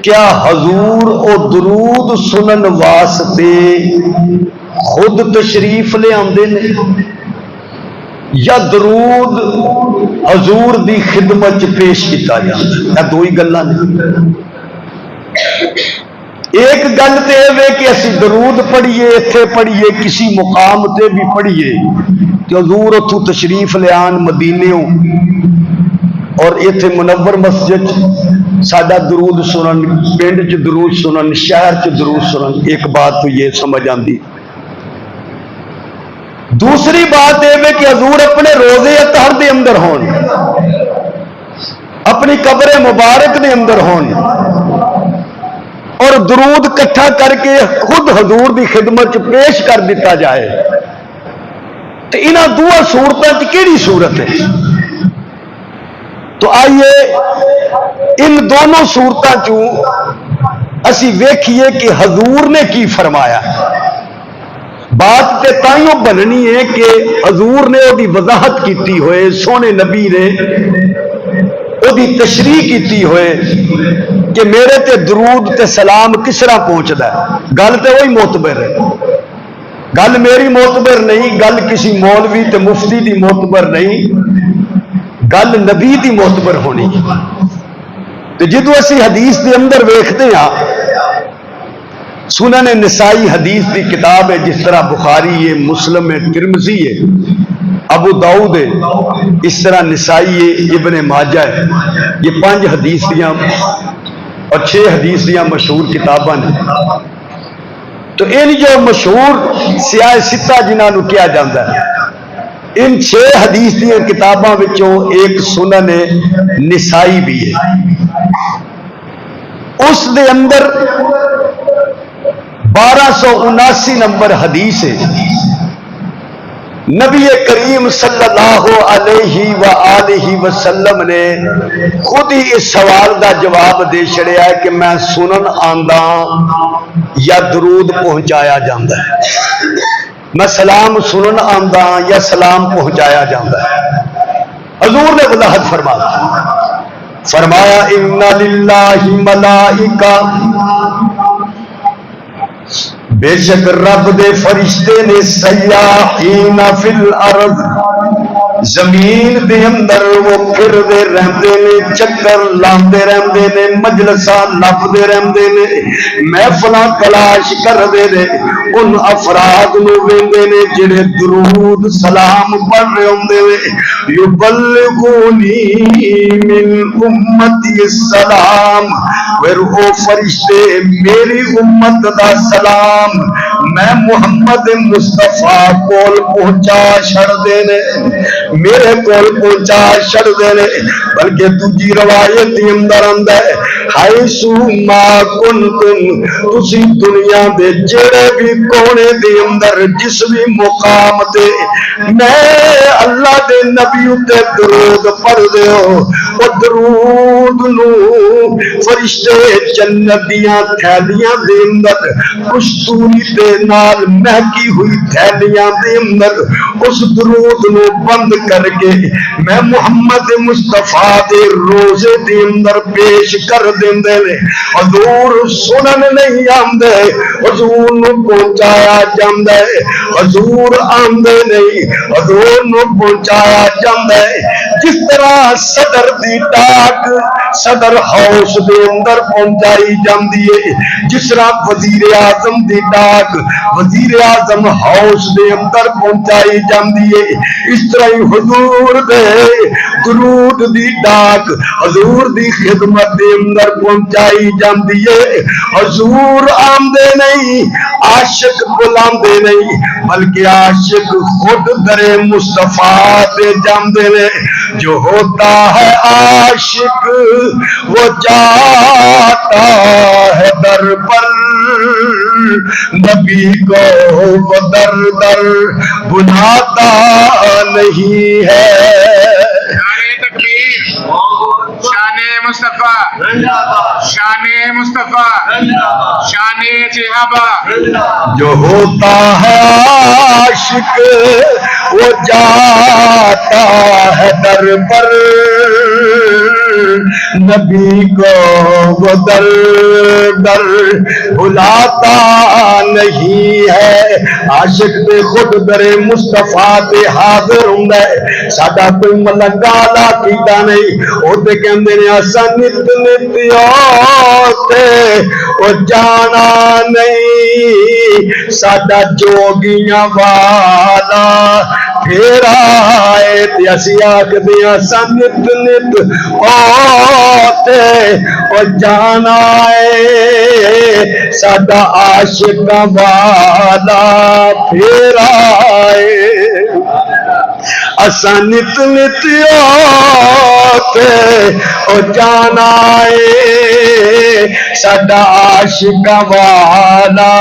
کیا حضور او درود سنن واسطے خود تشریف لے آندے نے یا درود حضور دی خدمت پیش کیتا جاندا؟ دو ہی گلاں نے۔ ایک گل تے اے کہ اسی درود پڑھیے، ایتھے پڑھیے، کسی مقام تے بھی پڑھیے کہ حضور اتھوں تشریف لے آن مدینیوں اور ایتھے منور مسجد سادہ درود سنن، پنڈ چ درود سنن، شہر چ درود سنن۔ ایک بات تو یہ سمجھ آندی۔ دوسری بات یہ کہ حضور اپنے روزے اطہر دے اندر ہون، اپنی قبر مبارک دے اندر ہون اور درود کٹھا کر کے خود حضور دی خدمت پیش کر دیتا جائے تو انہاں دو صورتوں کی کیڑی صورت ہے؟ تو آئیے ان دونوں صورتوں چوں اسی ویکھیے کہ حضور نے کی فرمایا۔ بات تے تائیوں بننی ہے کہ حضور نے وہ وضاحت کیتی ہوئے، سونے نبی نے وہ تشریح کیتی ہوئے کہ میرے تے درود تے سلام کس طرح پہنچدا ہے۔ گل تے وہی معتبر ہے، گل میری معتبر نہیں، گل کسی مولوی تے مفتی دی معتبر نہیں، گل نبی دی معتبر ہونی۔ تو جدو اسی حدیث دے اندر ویکھتے ہیں، سنن نسائی حدیث دی کتاب ہے، جس طرح بخاری ہے، مسلم ہے، ترمذی ہے، ابو داؤد ہے، اس طرح نسائی ہے، ابن ماجہ ہے، یہ 5 حدیث دیاں اور 6 حدیث دیاں مشہور کتاباں ہیں۔ تو ان جو مشہور سیاہ ستہ جنہاں نو کیا جاندہ ہے، ان 6 حدیث دیاں کتاباں وچوں ایک سنن نسائی بھی ہے۔ اس دے اندر 1279 نمبر حدیث ہے۔ نبی کریم صلی اللہ علیہ وآلہ وسلم نے خود ہی اس سوال دا جواب دے چھڑیا ہے کہ میں سنن آندا یا درود پہنچایا جاندا ہے، میں سلام سنن آندا یا سلام پہنچایا جاندا ہے۔ حضور نے وضاحت فرمایا ان للہ ملائکہ، بے شک رب دے فرشتے نے سیاحین فی الارض، زمین دے اندر وہ پھردے رہندے نے، چکر لاندے رہندے نے، مجلساں لبدے رہندے نے، محفلاں تلاش کردے نے، ان افراد نو ویندے نے جڑے درود سلام پڑھ رہے ہوندے نے۔ یبلغونی من امتی السلام، پھر وہ فرشتے میری امت دا سلام میں محمد مصطفیٰ کول پہنچا چھڑ دے نے، میرے کول پہنچا چھڑ دے نے۔ بلکہ دوجی روایت دی اندر آندا ہے حیث ما کنتم، تسی دنیا دے جڑے بھی کونے دے اندر جس بھی مقام تے میں اللہ دے نبی تے درود پڑھ دے ہو، او درود نو فرشتے جنت دیاں تھیلیاں دے اندر کشتوری دے نال مہکی ہوئی تھیلیاں دے اندر اس درود نو بند کر کے میں محمد مصطفیٰ دے روزے دے اندر پیش کر دیندے نے۔ حضور سنن نہیں آندے، حضور نو پہنچایا جاندا ہے، حضور آندے نہیں، حضور نو پہنچایا جاندا ہے۔ جس طرح صدر دی ڈاک صدر ہاؤس دے اندر پہنچائی جاندی ہے، جس طرح وزیر اعظم دی ڈاک وزیر اعظم ہاؤس دے اندر پہنچائی جاندی ہے، اس طرح ہی حضور دے درود دی ڈاک حضور دی خدمت دے اندر پہنچائی جاندی ہے۔ حضور آمدے نہیں، عاشق بلاندے نہیں، بلکہ عاشق خود در مصطفیٰ دے جاندے نے۔ جو ہوتا ہے عاشق وہ جاتا ہے در پر، نبی کو وہ در در بلاتا نہیں ہے۔ شان مصطفیٰ شان مصطفیٰ شان صحابہ جو ہوتا ہے عاشق وہ جاتا ہے در پر نبی کو وہ در در بلاتا نہیں ہے عاشق دے خود در مصطفیٰ تے حاضر ہوں گے ساڈا کوئی ملنگالا کیتا نہیں او تے کہندے نے اساں نت نت تے او جانا نہیں ساڈا جوگیاں والا پھر آئے تے اسی آکھدے اساں نت نت تے او جانا ہے ساڈا عاشق والا پھر آئے اساں نت نت تے او جانا ہے ساڈا عاشق والا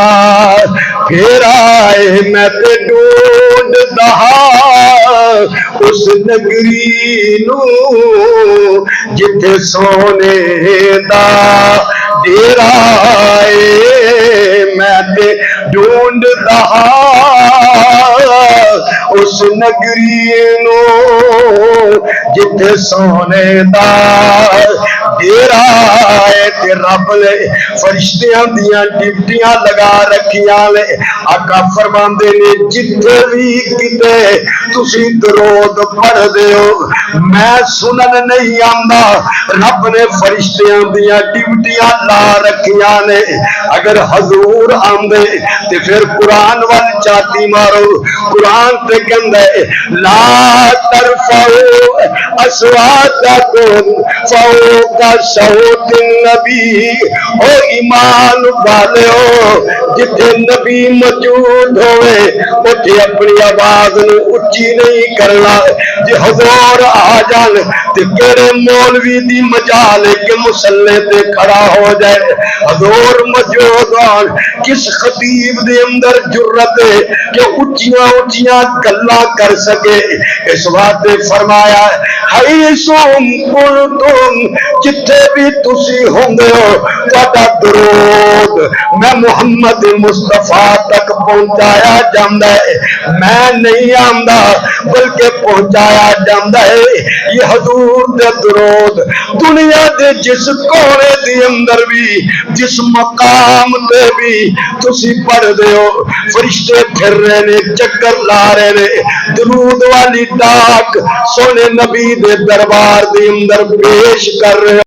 پھر آئے میں تے ڈھونڈدا اس نگری نو جتھے سونے دا ڈیرا ہے میں تے ڈھونڈدا اس نگری نو جتھے سونے دا ڈیرا ہے تے رب نے فرشتیاں دیاں ڈیوٹیاں لگا رکھیاں نے آقا فرماندے نے جتھے بھی کتے تسی درود پڑھ دیو میں سنن نہیں آندا رب نے فرشتیاں دیاں ڈیوٹیاں لا رکھیاں نے اگر حضور آندے تے پھر قرآن وال چاتی مارو قرآن تے کہندے لا ترفعوا اصواتکم فوق صوت النبی او ایمان والو جتھے نبی موجود ہوئے اتھے اپنی آواز نو اچھی نہیں کرنا جے حضور آ جان تے کیڑے مولوی دی مجال کے مصلے تے کھڑا ہو جائے حضور موجود ہون کس خطیب دے اندر جرت ہے کہ اچھیاں اچھیاں گلاں کر سکے اس واسطے فرمایا حیثم کنتم جتھے بھی تسی ہوندے ہو تہاڈا درود میں محمد مصطفیٰ تک پہنچایا جاندا ہے میں نہیں آندا بلکہ پہنچایا جاندا ہے یہ حضور دے درود دنیا دے جس کونے دے اندر بھی جس مقام تے بھی تسی پڑھ دے ہو فرشتے پھر رہے نے چکر لا رہے نے درود والی ڈاک سونے نبی دے دربار دے اندر پیش کر رہے